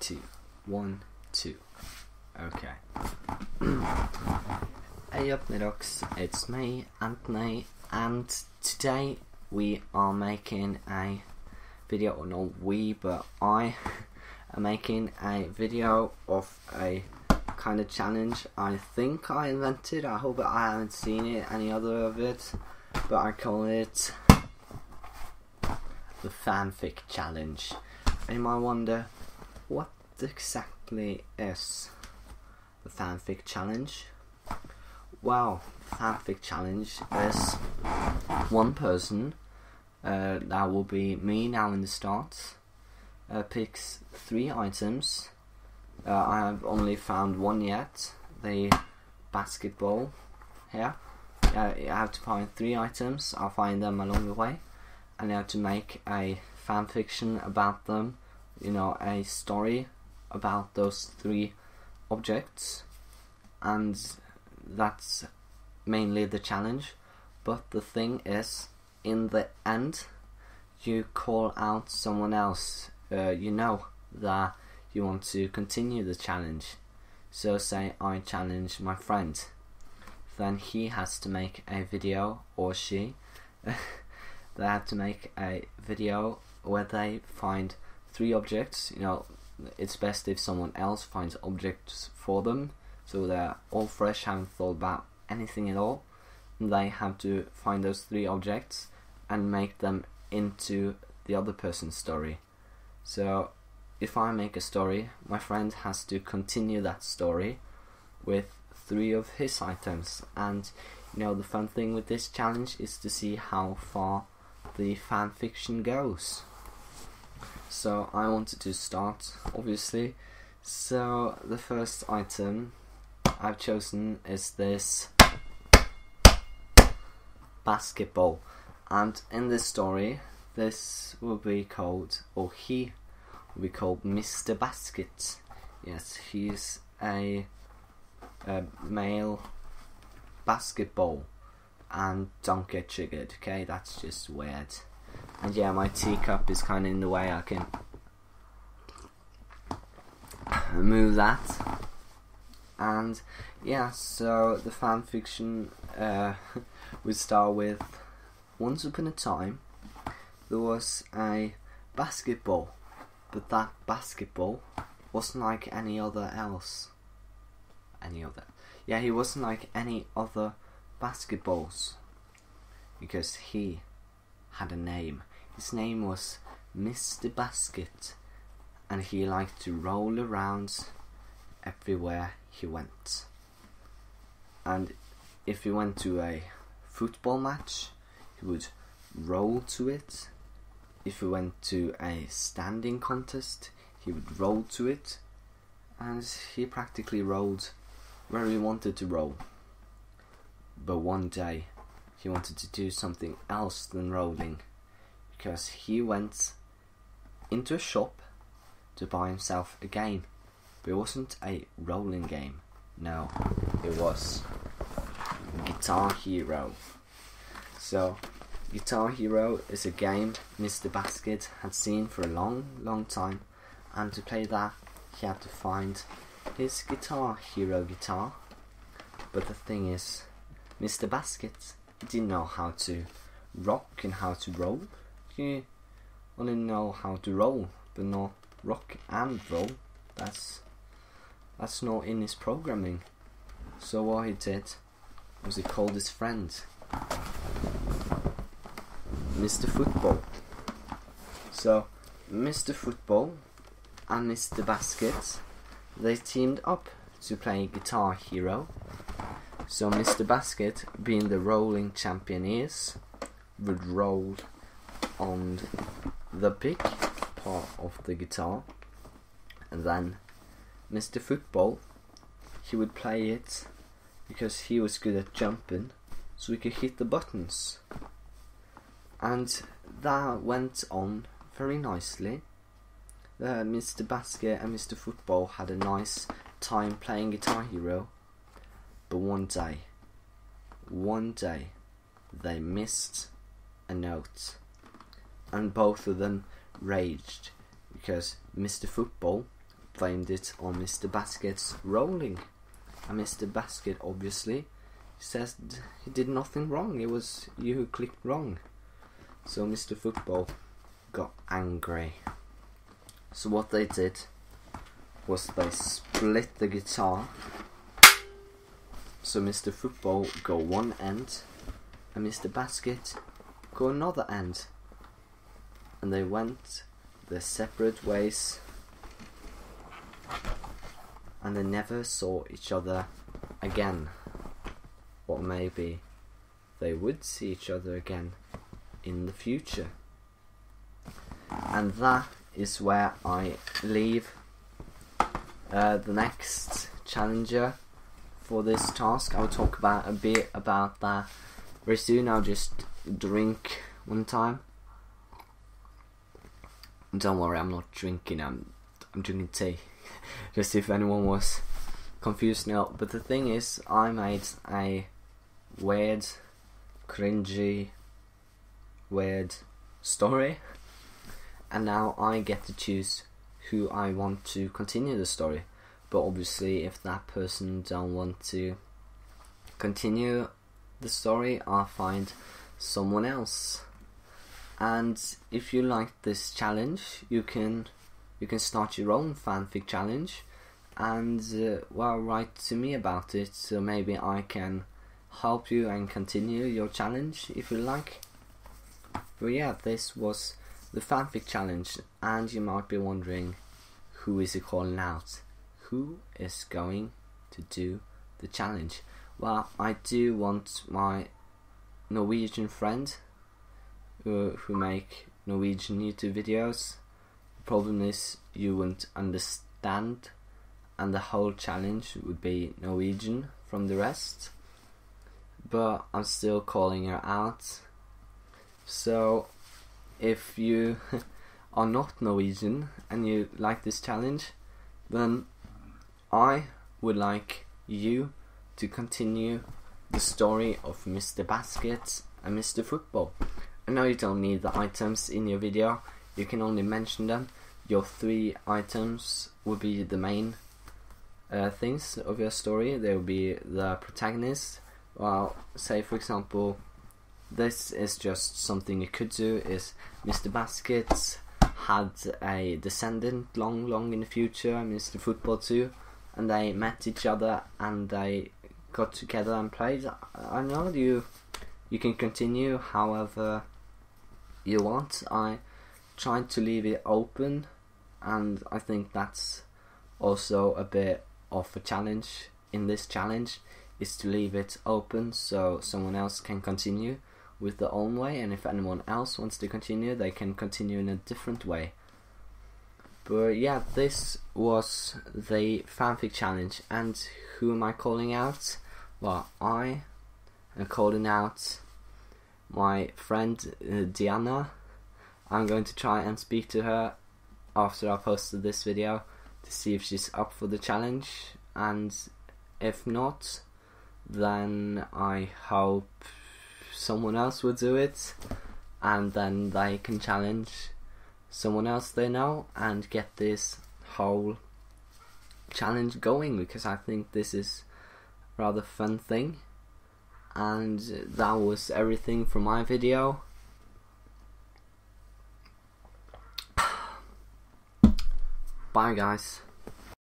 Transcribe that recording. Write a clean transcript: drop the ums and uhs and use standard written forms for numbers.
2, 1, 2. Okay. Hey up, Midox, it's me, Anthony, and today we are making a video, or not we, but I am making a video of a kind of challenge I think I invented. I hope I haven't seen any other of it, but I call it the FanFic challenge. And you might wonder, what exactly is the FanFic challenge? Well, FanFic challenge is one person, that will be me now in the start, picks 3 items. I have only found one yet, the basketball here. You have to find 3 items. I'll find them along the way, and you have to make a fan fiction about them, you know, a story about those 3 objects, and that's mainly the challenge. But the thing is, in the end, you call out someone else, you know, that you want to continue the challenge. So say I challenge my friend, then he has to make a video, or she they have to make a video where they find 3 objects. You know, it's best if someone else finds objects for them, so they're all fresh, haven't thought about anything at all. And they have to find those 3 objects and make them into the other person's story. So if I make a story, my friend has to continue that story with 3 of his items. And you know, the fun thing with this challenge is to see how far the fan fiction goes. So I wanted to start, obviously. So the first item I've chosen is this basketball, and in this story this will be called, or he will be called, Mr. Basket. Yes, he's a male basketball, and don't get triggered, okay? That's just weird. And yeah, my teacup is kind of in the way. I can move that. And yeah, so the fan fiction we start with, once upon a time there was a basketball, but that basketball wasn't like any other else. Yeah, he wasn't like any other basketballs, because he had a name. His name was Mr. Basket, and he liked to roll around everywhere he went. And if he went to a football match, he would roll to it. If he went to a standing contest, he would roll to it. And he practically rolled where he wanted to roll. But one day he wanted to do something else than rolling, because he went into a shop to buy himself a game. But it wasn't a rolling game, no, it was Guitar Hero. So Guitar Hero is a game Mr. Basket had seen for a long time, and to play that he had to find his Guitar Hero guitar. But the thing is, Mr. Basket didn't know how to rock and how to roll. He only know how to roll, but not rock and roll. That's not in his programming. So what he did was he called his friend, Mr. Football. So Mr. Football and Mr. Basket, they teamed up to play Guitar Hero. So Mr. Basket, being the rolling champion he is, would roll on the big part of the guitar, and then Mr. Football, he would play it because he was good at jumping, so he could hit the buttons. And that went on very nicely. Mr. Basket and Mr. Football had a nice time playing Guitar Hero. But one day they missed a note, and both of them raged because Mr. Football blamed it on Mr. Basket's rolling, and Mr. Basket obviously says he did nothing wrong, it was you who clicked wrong. So Mr. Football got angry. So what they did was they split the guitar. So Mr. Football go one end and Mr. Basket go another end, and they went their separate ways, and they never saw each other again. Or maybe they would see each other again in the future. And that is where I leave the next challenger for this task. I'll talk about a bit about that very soon. I'll just drink one time. Don't worry, I'm not drinking, I'm drinking tea. Just if anyone was confused now. But the thing is, I made a weird, cringy, weird story, and now I get to choose who I want to continue the story. But obviously if that person don't want to continue the story, I'll find someone else. And if you like this challenge, you can start your own fanfic challenge and well, write to me about it, so maybe I can help you and continue your challenge if you like. But yeah, this was the fanfic challenge, and you might be wondering, who is it calling out? Who is going to do the challenge? Well, I do want my Norwegian friend who make Norwegian YouTube videos. The problem is you wouldn't understand, and the whole challenge would be Norwegian from the rest. But I'm still calling her out. So if you are not Norwegian and you like this challenge, then I would like you to continue the story of Mr. Basket and Mr. Football. I know you don't need the items in your video, you can only mention them. Your 3 items will be the main things of your story. They will be the protagonist. Well, say for example, this is just something you could do, is Mr. Basket had a descendant long in the future, Mr. Football too, and they met each other and they got together and played. I know you can continue however you want. I tried to leave it open, and I think that's also a bit of a challenge in this challenge, is to leave it open so someone else can continue with their own way, and if anyone else wants to continue, they can continue in a different way. But yeah, this was the fanfic challenge, and who am I calling out? Well, I am calling out my friend Diana. I'm going to try and speak to her after I posted this video to see if she's up for the challenge, and if not, then I hope someone else will do it, and then they can challenge someone else they know and get this whole challenge going, because I think this is a rather fun thing. And that was everything from my video. Bye guys.